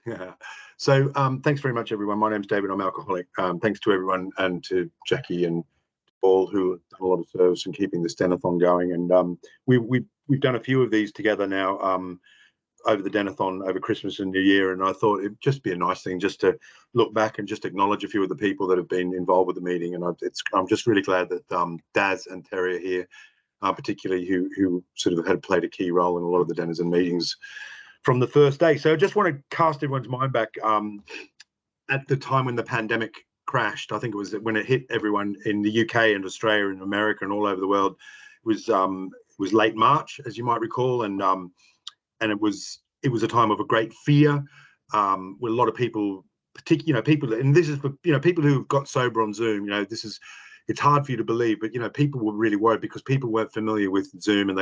Yeah. So thanks very much, everyone. My name's David. I'm alcoholic. Thanks to everyone and to Jackie and Paul who have done a lot of service in keeping this Denathon going. And we've done a few of these together now over the Denathon over Christmas and New Year. And I thought it'd just be a nice thing just to look back and just acknowledge a few of the people that have been involved with the meeting. And I'm just really glad that Daz and Terry are here, particularly who sort of had played a key role in a lot of the Denizen meetings from the first day. So I just want to cast everyone's mind back at the time when the pandemic crashed. I think it was when it hit everyone in the UK and Australia and America and all over the world. It was late March, as you might recall, and it was a time of a great fear, with a lot of people, particularly people, and this is for people who've got sober on Zoom. It's hard for you to believe, but people were really worried because people weren't familiar with Zoom and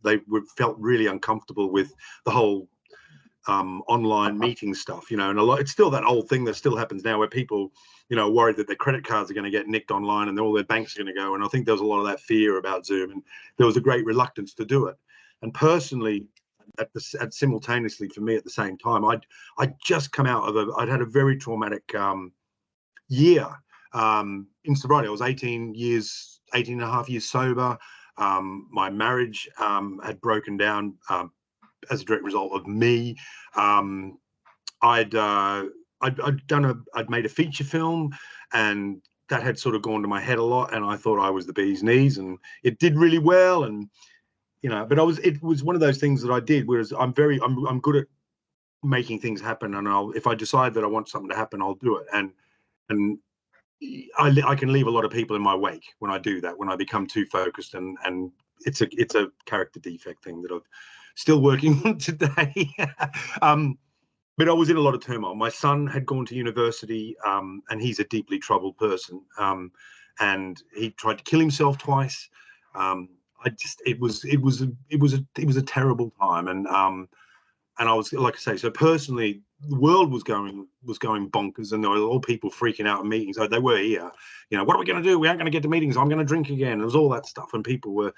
they felt really uncomfortable with the whole online meeting stuff, and a lot. It's still that old thing that still happens now, where people, are worried that their credit cards are going to get nicked online and all their banks are going to go. And I think there was a lot of that fear about Zoom, and there was a great reluctance to do it. And personally, simultaneously for me at the same time, I'd just come out of I'd had a very traumatic year in sobriety. I was 18 and a half years sober. My marriage had broken down as a direct result of me. I'd made a feature film, and that had sort of gone to my head a lot, and I thought I was the bee's knees, and it did really well, and but it was one of those things that I did. Whereas I'm good at making things happen, and if I decide that I want something to happen, I'll do it, and I can leave a lot of people in my wake when I do that, when I become too focused, and it's a character defect thing that I'm still working on today. But I was in a lot of turmoil. My son had gone to university, and he's a deeply troubled person, and he tried to kill himself twice. It was a terrible time, and I was, like I say, so personally, the world was going bonkers, and there were all people freaking out at meetings. They were here, what are we going to do? We aren't going to get to meetings. I'm going to drink again. There was all that stuff, and people were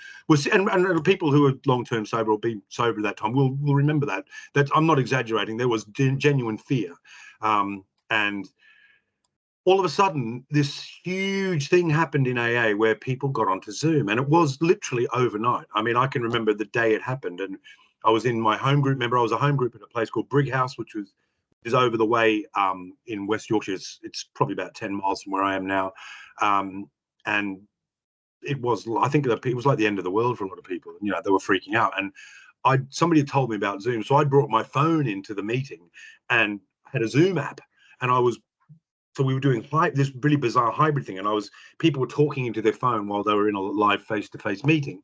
and people who are long-term sober or been sober at that time will remember that. That I'm not exaggerating. There was genuine fear, and all of a sudden, this huge thing happened in AA where people got onto Zoom, and it was literally overnight. I mean, I can remember the day it happened, and I was in my home group. Remember, I was a home group at a place called Brighouse, which is over the way in West Yorkshire. It's probably about 10 miles from where I am now, and it was, I think, it was like the end of the world for a lot of people. They were freaking out, and somebody had told me about Zoom, so I brought my phone into the meeting and had a Zoom app, and so we were doing this really bizarre hybrid thing, and people were talking into their phone while they were in a live face-to-face meeting,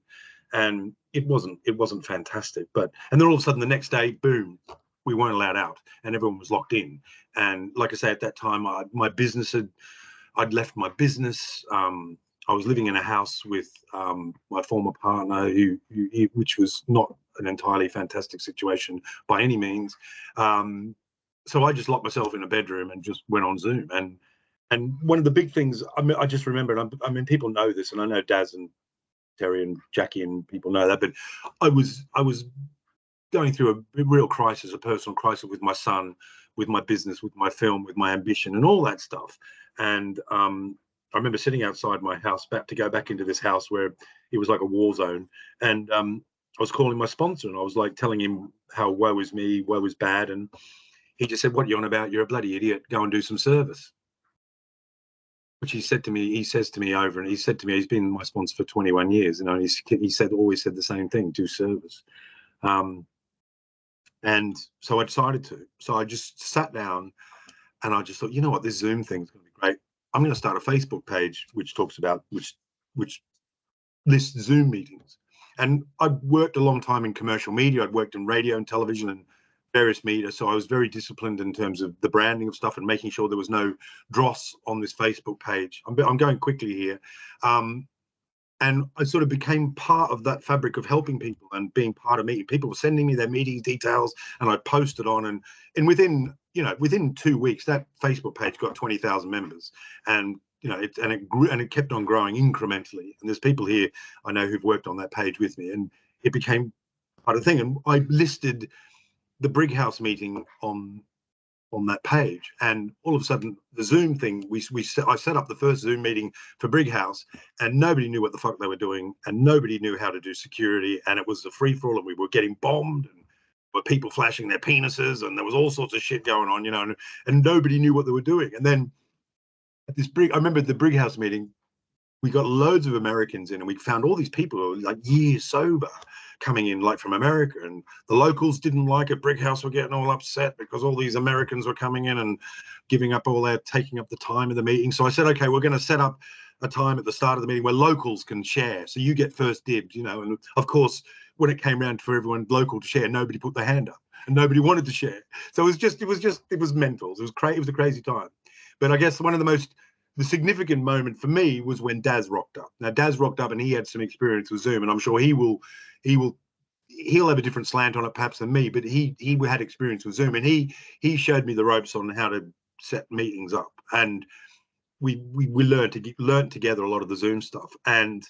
and it wasn't fantastic. And then all of a sudden the next day, boom, we weren't allowed out, and everyone was locked in. And like I say, at that time, I'd left my business. I was living in a house with my former partner, which was not an entirely fantastic situation by any means. So I just locked myself in a bedroom and just went on Zoom. And one of the big things, I just remembered, I mean, people know this, and I know Daz and Terry and Jackie and people know that, but I was going through a real crisis, a personal crisis with my son, with my business, with my film, with my ambition and all that stuff. And I remember sitting outside my house, about to go back into this house where it was like a war zone. And I was calling my sponsor, and I was like telling him how woe is me, woe is bad. And he just said, "What are you on about? You're a bloody idiot. Go and do some service." Which he says to me over, and he said to me, he's been my sponsor for 21 years, and he always said the same thing: do service. And so I decided to. So I just sat down, and I just thought, you know what, this Zoom thing's going to be great. I'm going to start a Facebook page which talks about which lists Zoom meetings. And I'd worked a long time in commercial media. I'd worked in radio and television and various media, so I was very disciplined in terms of the branding of stuff and making sure there was no dross on this Facebook page. I'm going quickly here. And I sort of became part of that fabric of helping people and being part of meeting. People were sending me their meeting details, and I posted on. And within 2 weeks, that Facebook page got 20,000 members, and it grew, and it kept on growing incrementally. And there's people here I know who've worked on that page with me, and it became part of the thing. And I listed the Brighouse meeting on on that page. And all of a sudden, the Zoom thing, I set up the first Zoom meeting for Brig House, and nobody knew what the fuck they were doing, and nobody knew how to do security, and it was a free for all, and we were getting bombed, and were people flashing their penises, and there was all sorts of shit going on, you know, and nobody knew what they were doing. And then at this I remember the Brig House meeting, we got loads of Americans in, and we found all these people who were like years sober coming in, like from America, and the locals didn't like it. Brig House were getting all upset because all these Americans were coming in and giving up taking up the time of the meeting. So I said, okay, we're going to set up a time at the start of the meeting where locals can share. So you get first dibs, you know. And of course, when it came around for everyone local to share, nobody put their hand up and nobody wanted to share. So it was mental. It was crazy. It was a crazy time. But I guess the significant moment for me was when Daz rocked up. Now Daz rocked up and he had some experience with Zoom, and I'm sure he'll have a different slant on it perhaps than me, but he had experience with Zoom, and he showed me the ropes on how to set meetings up, and we learned together a lot of the Zoom stuff. And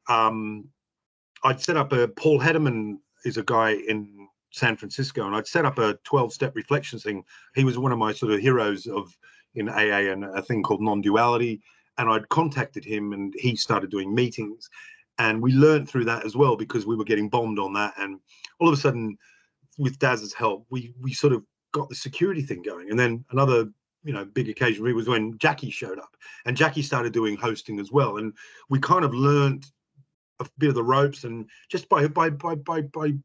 I'd set up Paul Hederman is a guy in San Francisco, and I'd set up a 12-step reflection thing. He was one of my sort of heroes in AA, and a thing called non-duality. And I'd contacted him, and he started doing meetings, and we learned through that as well, because we were getting bombed on that. And all of a sudden, with Daz's help, we sort of got the security thing going. And then another, you know, big occasion for me was when Jackie showed up, and Jackie started doing hosting as well. And we kind of learned a bit of the ropes, and just by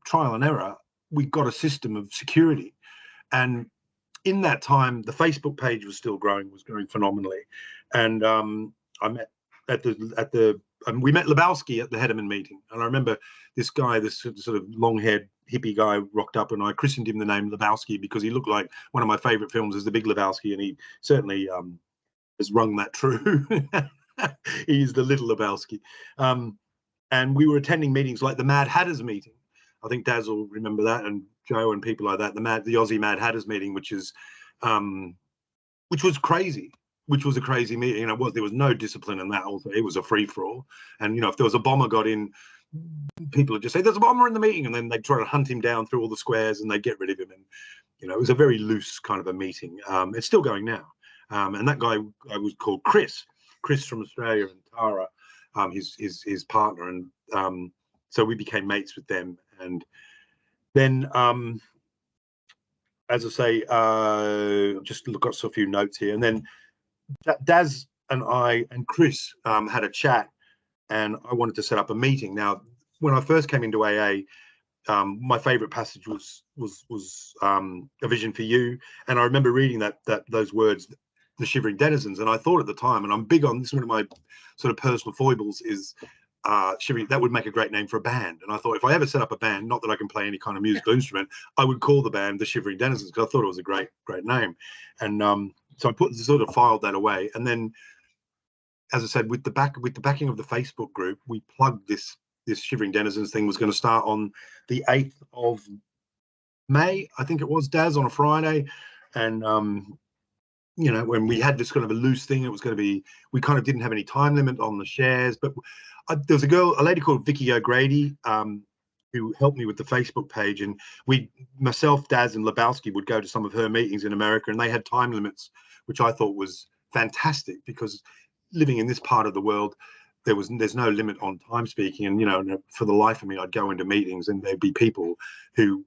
trial and error, we got a system of security. And in that time, the Facebook page was growing phenomenally. And I met we met Lebowski at the Hederman meeting. And I remember this guy, this sort of long-haired hippie guy, rocked up, and I christened him the name Lebowski because he looked like one of my favorite films is The Big Lebowski, and he certainly has rung that true. He's the little Lebowski. And we were attending meetings like the Mad Hatters meeting. I think Daz will remember that, and Joe and people like that. The Aussie Mad Hatters meeting, which was crazy, which was a crazy meeting. You know, there was no discipline in that. Also, it was a free for all. And you know, if there was a bomber got in, people would just say, "There's a bomber in the meeting," and then they'd try to hunt him down through all the squares, and they'd get rid of him. And you know, it was a very loose kind of a meeting. It's still going now. And that guy was called Chris from Australia, and Tara, his partner, and so we became mates with them. And then, as I say, just look at a few notes here. And then Daz and I and Chris had a chat, and I wanted to set up a meeting. Now, when I first came into AA, my favorite passage was A Vision for You. And I remember reading those words, the Shivering Denizens. And I thought at the time, and I'm big on this, one of my sort of personal foibles is Shivering, that would make a great name for a band. And I thought if I ever set up a band, not that I can play any kind of musical instrument, I would call the band the Shivering Denizens, because I thought it was a great name. And so I filed that away. And then, as I said, with the backing of the Facebook group, we plugged this Shivering Denizens thing was going to start on the 8th of May, I think it was, Daz, on a Friday. And you know, when we had this kind of a loose thing, it was going to be, we kind of didn't have any time limit on the shares. But there was a lady called Vicky O'Grady, who helped me with the Facebook page. And myself, Daz, and Lebowski would go to some of her meetings in America, and they had time limits, which I thought was fantastic, because living in this part of the world, there's no limit on time speaking. And, you know, for the life of me, I'd go into meetings and there'd be people who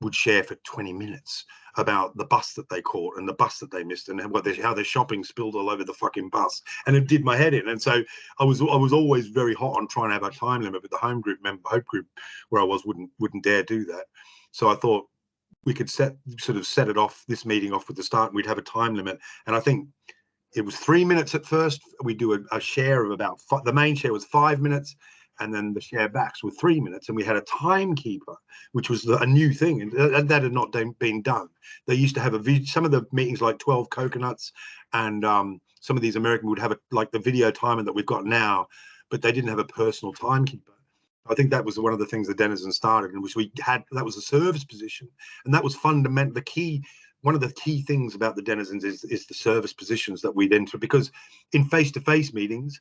would share for 20 minutes about the bus that they caught and the bus that they missed, and how their shopping spilled all over the fucking bus, and it did my head in. And so I was always very hot on trying to have a time limit, but the Hope group where I was wouldn't dare do that. So I thought we could set this meeting off with the start, and we'd have a time limit. And I think it was 3 minutes at first. We do a share of about the main share was 5 minutes, and then the share backs were 3 minutes, and we had a timekeeper, which was a new thing, and that had not been done. They used to have some of the meetings like 12 coconuts, and some of these American would have like the video timer that we've got now, but they didn't have a personal timekeeper. I think that was one of the things the Denizens started, and which that was a service position, and that was fundamental. One of the key things about the Denizens is the service positions that we'd enter, because in face-to-face meetings,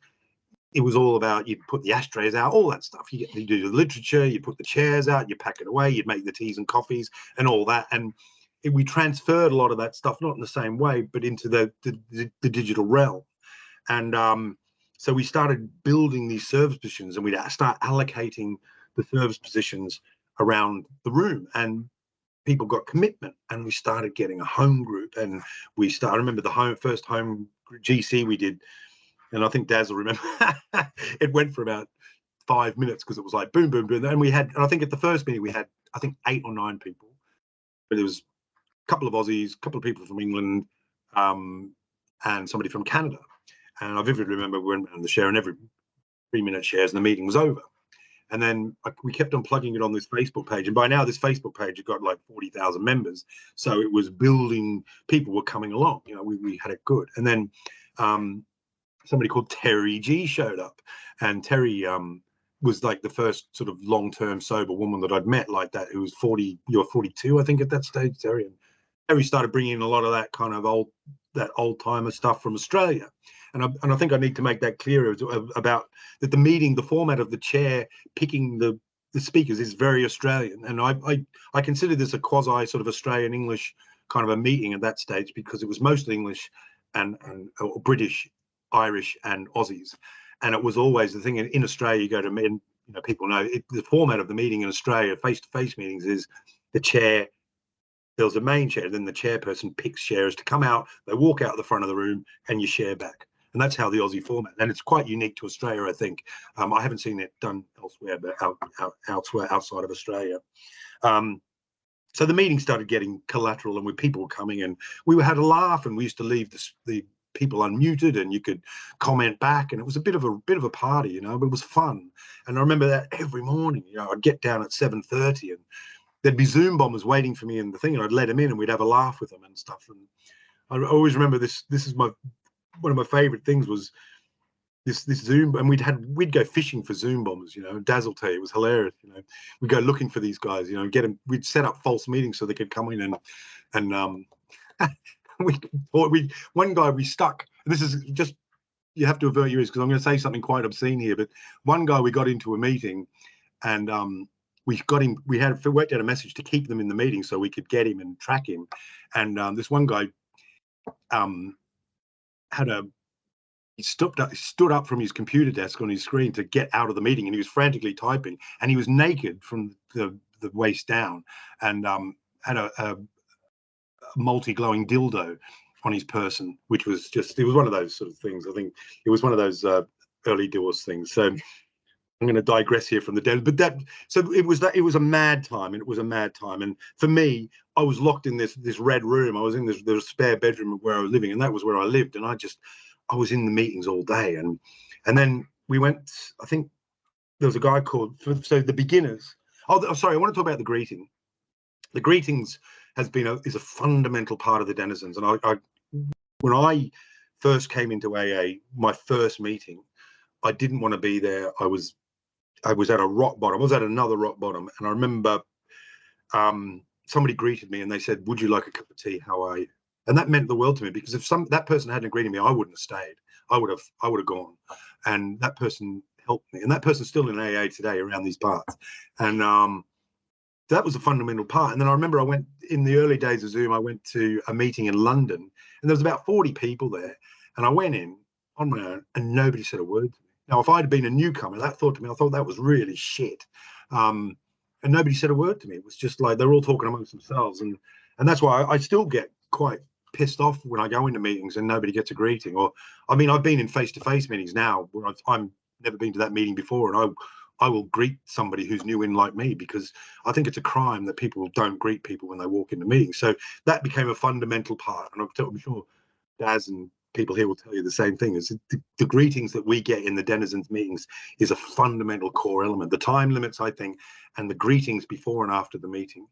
it was all about, you put the ashtrays out, all that stuff. You do the literature, you put the chairs out, you pack it away, you'd make the teas and coffees and all that. And we transferred a lot of that stuff, not in the same way, but into the digital realm. And so we started building these service positions, and we'd start allocating the service positions around the room, and people got commitment, and we started getting a home group. And I remember the first home GC we did, and I think Daz will remember, it went for about 5 minutes because it was like boom, boom, boom. And I think at the first meeting we had, I think 8 or 9 people, but there was a couple of Aussies, a couple of people from England, and somebody from Canada. And I vividly remember we went around the share, and every 3-minute shares, and the meeting was over. And then we kept on plugging it on this Facebook page. And by now, this Facebook page had got like 40,000 members. So it was building, people were coming along. You know, we had it good. And then somebody called Terry G showed up. And Terry was like the first sort of long-term sober woman that I'd met like that, who was 40, you're 42, I think, at that stage, Terry. And Terry started bringing in a lot of that kind of old-timer stuff from Australia. And I think I need to make that clear about that the meeting, the format of the chair picking the speakers is very Australian. And I consider this a quasi sort of Australian English kind of a meeting at that stage, because it was mostly English and British, Irish and Aussies. And it was always the thing in Australia, you go to, you know, people know the format of the meeting in Australia, face-to-face meetings, is the chair. There's a main chair, then the chairperson picks sharers to come out, they walk out the front of the room, and you share back. And that's how the Aussie format, and it's quite unique to Australia, I think. I haven't seen it done elsewhere, but elsewhere outside of Australia. So the meeting started getting collateral, and with people coming, and we had a laugh, and we used to leave the people unmuted, and you could comment back, and it was a bit of a party, you know, but it was fun. And I remember that every morning, you know, I'd get down at 7:30, and there'd be Zoom bombers waiting for me in the thing, and I'd let them in, and we'd have a laugh with them and stuff. And I always remember this is one of my favorite things was this Zoom, and we'd go fishing for Zoom bombers, you know. Daz will tell you, it was hilarious, you know. We'd go looking for these guys, you know, get them. We'd set up false meetings so they could come in, and one guy we stuck. And this is just, you have to avert your ears because I'm going to say something quite obscene here. But one guy we got into a meeting, and we got him. We worked out a message to keep them in the meeting so we could get him and track him. And this one guy he stood up from his computer desk on his screen to get out of the meeting, and he was frantically typing, and he was naked from the waist down, and had a multi-glowing dildo on his person, which was just, it was one of those sort of things. I think it was one of those early doors things. So I'm going to digress here from the dead, but it was a mad time, and it was a mad time. And for me, I was locked in this red room. I was in this spare bedroom where I was living, and that was where I lived. And I was in the meetings all day. And then we went, I think there was a guy called, so the beginners. Oh, sorry, I want to talk about the greeting. The greetings is a fundamental part of the Denizens. And when I first came into AA, my first meeting, I didn't want to be there. I was at a rock bottom. I was at another rock bottom, and I remember somebody greeted me, and they said, "Would you like a cup of tea? How are you?" And that meant the world to me, because if that person hadn't greeted me, I wouldn't have stayed. I would have gone. And that person helped me, and that person's still in AA today around these parts. And that was a fundamental part. And then I remember I went, in the early days of Zoom, I went to a meeting in London, and there was about 40 people there. And I went in on my own, and nobody said a word to me. Now, if I'd been a newcomer, I thought that was really shit. And nobody said a word to me. It was just like they're all talking amongst themselves. And that's why I still get quite pissed off when I go into meetings and nobody gets a greeting. Or, I mean, I've been in face-to-face meetings now where I'm never been to that meeting before, and I will greet somebody who's new in like me, because I think it's a crime that people don't greet people when they walk into meetings. So that became a fundamental part. And I'm sure Daz and people here will tell you the same thing, is the greetings that we get in the Denizens meetings is a fundamental core element. The time limits, I think, and the greetings before and after the meeting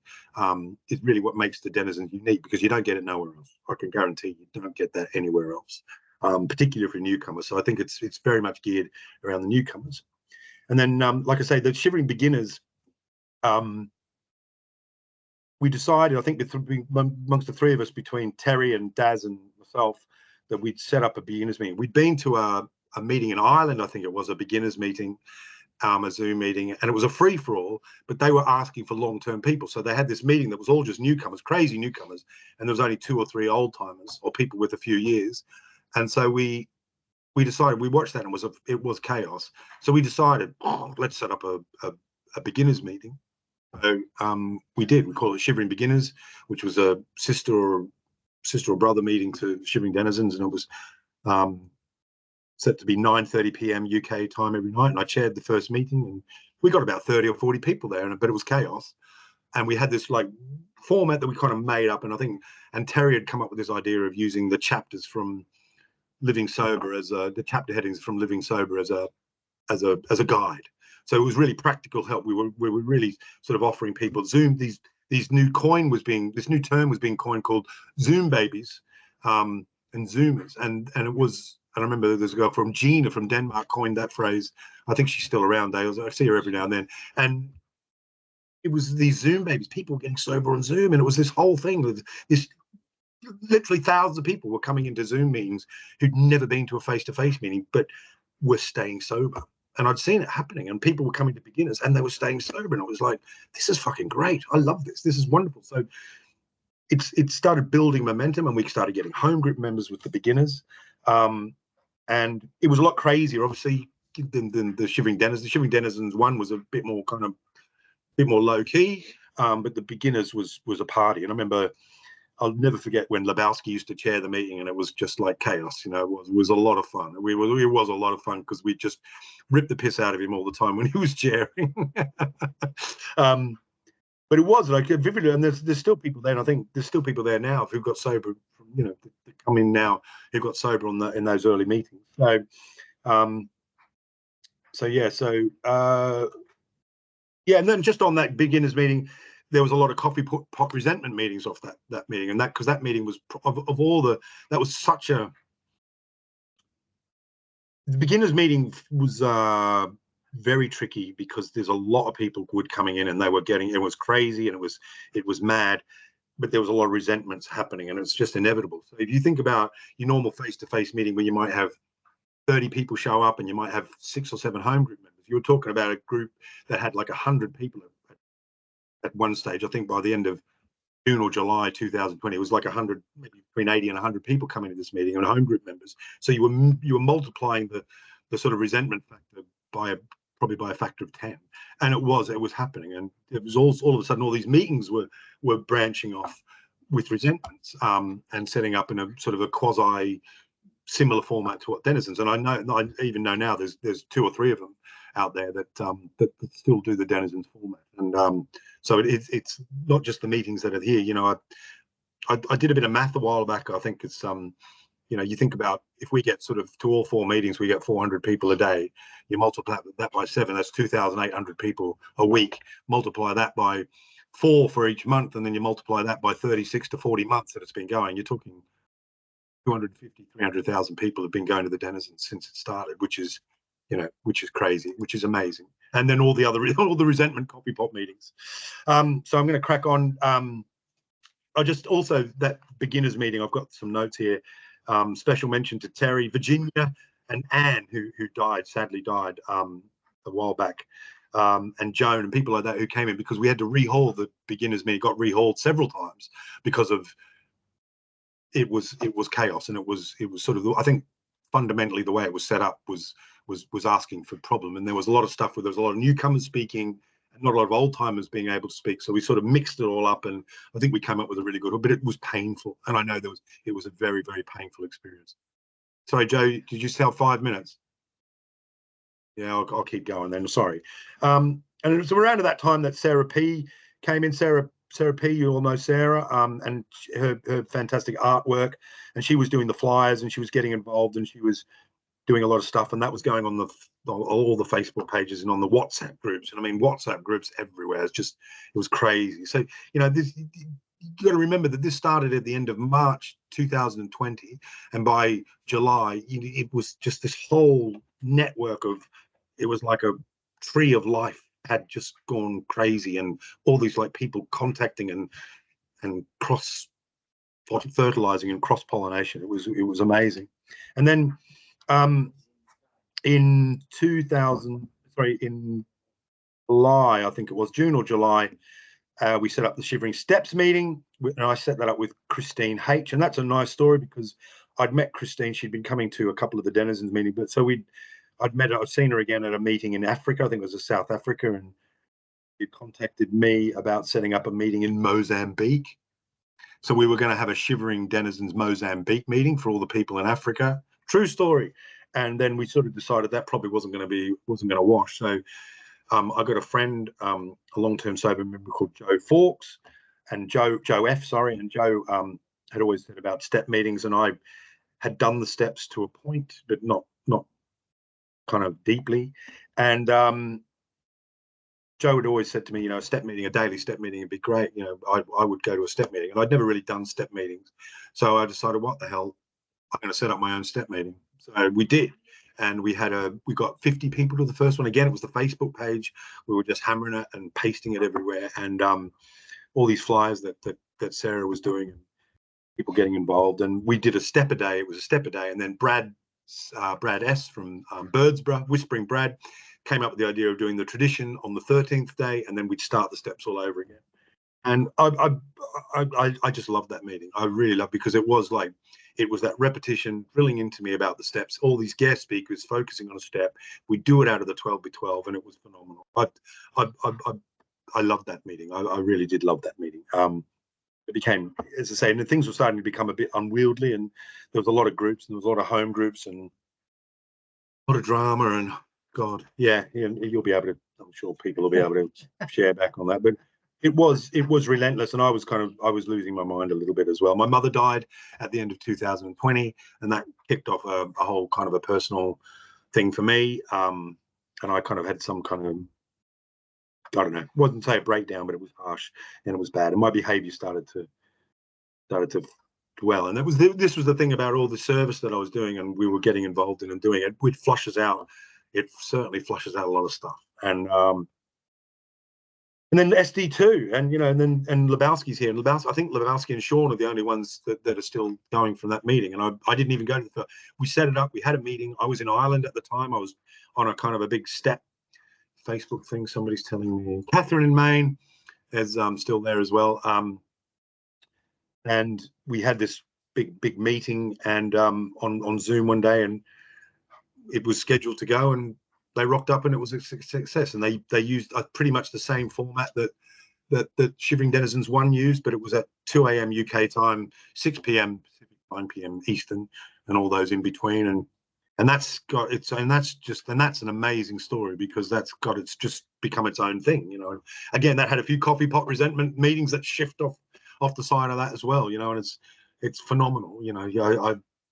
is really what makes the Denizens unique, because you don't get it nowhere else. I can guarantee you don't get that anywhere else, particularly for newcomers. So I think it's very much geared around the newcomers. And then, like I say, the Shivering Beginners, we decided, I think amongst the three of us, between Terry and Daz and myself, that we'd set up a beginners meeting. We'd been to a meeting in Ireland, I think it was a beginners meeting, a Zoom meeting, and it was a free-for-all, but they were asking for long-term people. So they had this meeting that was all just newcomers, crazy newcomers, and there was only 2 or 3 old-timers or people with a few years. And so we decided, we watched that, and it was chaos. So we decided, let's set up a beginners meeting. So we call it Shivering Beginners, which was a sister or brother meeting to Shivering Denizens, and it was set to be 9:30 p.m. UK time every night. And I chaired the first meeting, and we got about 30 or 40 people there, but it was chaos. And we had this like format that we kind of made up, and Terry had come up with this idea of using the chapters from Living Sober as the chapter headings from Living Sober as a guide. So it was really practical help. We were really sort of offering people Zoom. This new term was being coined called Zoom babies, and Zoomers, and it was. And I remember there's a girl from Gina from Denmark coined that phrase. I think she's still around. I see her every now and then. And it was these Zoom babies, people getting sober on Zoom, and it was this whole thing with this. Literally thousands of people were coming into Zoom meetings who'd never been to a face-to-face meeting, but were staying sober. And I'd seen it happening, and people were coming to beginners and they were staying sober. And it was like, this is fucking great. I love this. This is wonderful. So it started building momentum, and we started getting home group members with the beginners. And it was a lot crazier, obviously, than the Shivering Denizens. The Shivering Denizens one was a bit more low key, but the beginners was a party. And I remember, I'll never forget when Lebowski used to chair the meeting, and it was just like chaos. You know, it was a lot of fun. It was a lot of fun because we just ripped the piss out of him all the time when he was chairing. But it was like vividly, and there's still people there, and I think there's still people there now who got sober, that come in now who got sober in those early meetings. So, and then just on that beginners meeting, there was a lot of coffee pot resentment meetings off that meeting, and because that meeting was of all that was such a. The beginners meeting was very tricky because there's a lot of people good coming in, and it was crazy, and it was mad, but there was a lot of resentments happening, and it's just inevitable. So if you think about your normal face-to-face meeting where you might have 30 people show up and you might have 6 or 7 home group members, you're talking about a group that had like 100 people at one stage. I think by the end of June or July 2020, it was like 100, maybe between 80 and 100 people coming to this meeting, and home group members. So you were multiplying the sort of resentment factor probably by a factor of 10, and it was happening, and it was all of a sudden all these meetings were branching off with resentments, and setting up in a sort of a quasi similar format to what Denizens. And I even know now there's 2 or 3 of them out there that still do the Denizens format, and so it's not just the meetings that are here. I did a bit of math a while back. I think it's you think about if we get sort of to all 4 meetings, we get 400 people a day. You multiply that by 7, that's 2,800 people a week. Multiply that by 4 for each month, and then you multiply that by 36 to 40 months that it's been going. You're talking 250, 300,000 people have been going to the Denizens since it started, which is crazy, which is amazing. And then all the resentment coffee pot meetings. So I'm going to crack on. I just also, that beginners meeting, I've got some notes here. Special mention to Terry, Virginia, and Anne, who sadly died a while back, and Joan and people like that who came in, because we had to rehaul the beginners meeting. Got rehauled several times because of it was chaos, and it was sort of, I think fundamentally the way it was set up was asking for problem, and there was a lot of stuff where there was a lot of newcomers speaking and not a lot of old timers being able to speak. So we sort of mixed it all up, and I think we came up with a really good, but it was painful, and I know it was a very, very painful experience. Sorry, Joe, did you say 5 minutes? Yeah, I'll keep going then. Sorry. And it was around at that time that Sarah P came in. Sarah P, you all know Sarah, and her fantastic artwork, and she was doing the flyers, and she was getting involved, and she was doing a lot of stuff, and that was going on all the Facebook pages and on the WhatsApp groups. And I mean, WhatsApp groups everywhere. It was crazy. So you got to remember that this started at the end of March 2020, and by July it was just this whole network of, it was like a tree of life had just gone crazy, and all these like people contacting and cross fertilizing and cross pollination. It was amazing. And then in sorry, in July, I think it was June or July, we set up the Shivering Steps meeting, and I set that up with Christine H. And that's a nice story because I'd met Christine. She'd been coming to a couple of the Denizens meetings, but so I'd seen her again at a meeting in Africa. I think it was South Africa, and she contacted me about setting up a meeting in Mozambique. So we were going to have a Shivering Denizens Mozambique meeting for all the people in Africa. True story. And then we sort of decided that probably wasn't going to wash. So I got a friend, a long-term sober member called Joe Fawkes, and Joe F. Sorry, and Joe had always said about step meetings, and I had done the steps to a point, but not kind of deeply. And Joe had always said to me, a step meeting, a daily step meeting would be great. I would go to a step meeting, and I'd never really done step meetings. So I decided, what the hell, I'm going to set up my own step meeting. So we did. And we got 50 people to the first one. Again, it was the Facebook page. We were just hammering it and pasting it everywhere. And all these flyers that Sarah was doing, and people getting involved. And we did a step a day. It was a step a day. And then Brad S. from Birdsborough, Whispering Brad, came up with the idea of doing the tradition on the 13th day, and then we'd start the steps all over again. And I just loved that meeting. I really loved, because it was that repetition drilling into me about the steps, all these guest speakers focusing on a step. We do it out of the 12x12, and it was phenomenal. I loved that meeting. I really did love that meeting. It became, as I say, and things were starting to become a bit unwieldy, and there was a lot of groups, and there was a lot of home groups, and a lot of drama, and God, yeah, you'll be able to, I'm sure people will be able to share back on that. But it was relentless, and I was losing my mind a little bit as well. My mother died at the end of 2020, and that kicked off a whole kind of a personal thing for me. And I kind of had some kind of, I don't know, wasn't say a breakdown, but it was harsh and it was bad, and my behaviour started to dwell. And this was the thing about all the service that I was doing, and we were getting involved in and doing it. It flushes out. It certainly flushes out a lot of stuff. And then SD2, and and Lebowski's here. And I think Lebowski and Sean are the only ones that are still going from that meeting. And I didn't even go to we set it up. We had a meeting. I was in Ireland at the time. I was on a kind of a big step Facebook thing. Somebody's telling me. Catherine in Maine is still there as well. And we had this big meeting, and on Zoom one day, and it was scheduled to go, and they rocked up, and it was a success. And they used pretty much the same format that Shivering Denizens 1 used, but it was at 2 a.m. UK time, 6 p.m. Pacific, 9 p.m. Eastern, and all those in between. And that's an amazing story, because it's just become its own thing. Again, that had a few coffee pot resentment meetings that shift off the side of that as well. And it's phenomenal.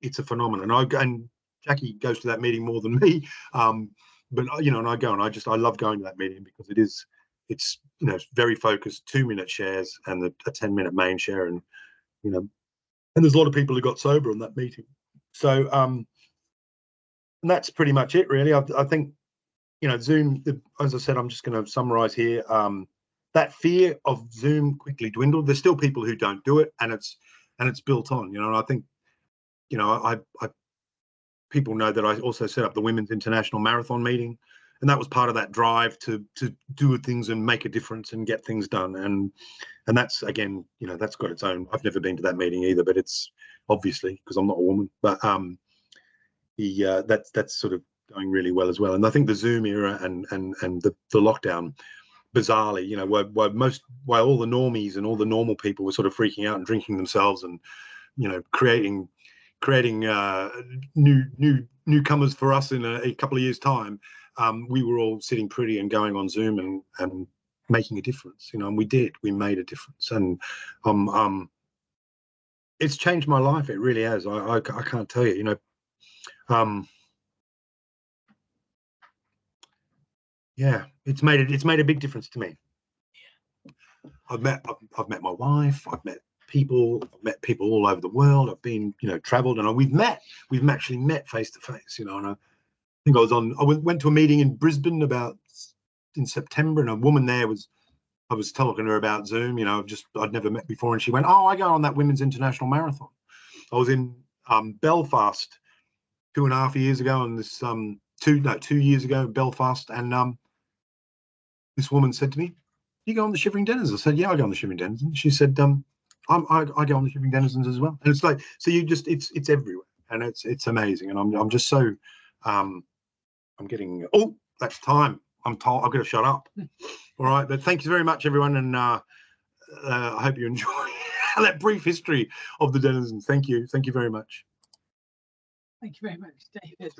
It's a phenomenon. And Jackie goes to that meeting more than me, but and I go, and I love going to that meeting, because it's very focused, 2-minute shares and a 10-minute main share, and and there's a lot of people who got sober on that meeting. So and that's pretty much it, really. I think Zoom, as I said, I'm just going to summarize here. That fear of Zoom quickly dwindled. There's still people who don't do it, and it's built on. And I think I people know that I also set up the Women's International Marathon meeting, and that was part of that drive to do things and make a difference and get things done. And that's, again, that's got its own. I've never been to that meeting either, but it's obviously, because I'm not a woman, but that's sort of going really well as well. And I think the Zoom era and the lockdown, bizarrely, while all the normies and all the normal people were sort of freaking out and drinking themselves, and creating newcomers for us in a couple of years' time, we were all sitting pretty and going on Zoom and making a difference. And we made a difference. And it's changed my life. It really has. I can't tell you. Yeah, it's made a big difference to me. I've met my wife. I've met people all over the world. I've been, traveled, and we've actually met face to face, and I think I went to a meeting in Brisbane in September, and a woman there I was talking to her about Zoom, I'd never met before, and she went, "Oh, I go on that Women's International Marathon." I was in Belfast 2.5 years ago, and this 2 years ago in Belfast, and this woman said to me, "You go on the Shivering Denizens?" I said, "Yeah, I go on the Shivering Denizens." She said, I go on the Shivering Denizens as well." And it's like, so you just, it's everywhere, and it's amazing. And I'm just so I'm getting, oh, that's time. I'm told I've got to shut up. All right, but thank you very much, everyone, and I hope you enjoy that brief history of the Denizens. Thank you very much. Thank you very much, David.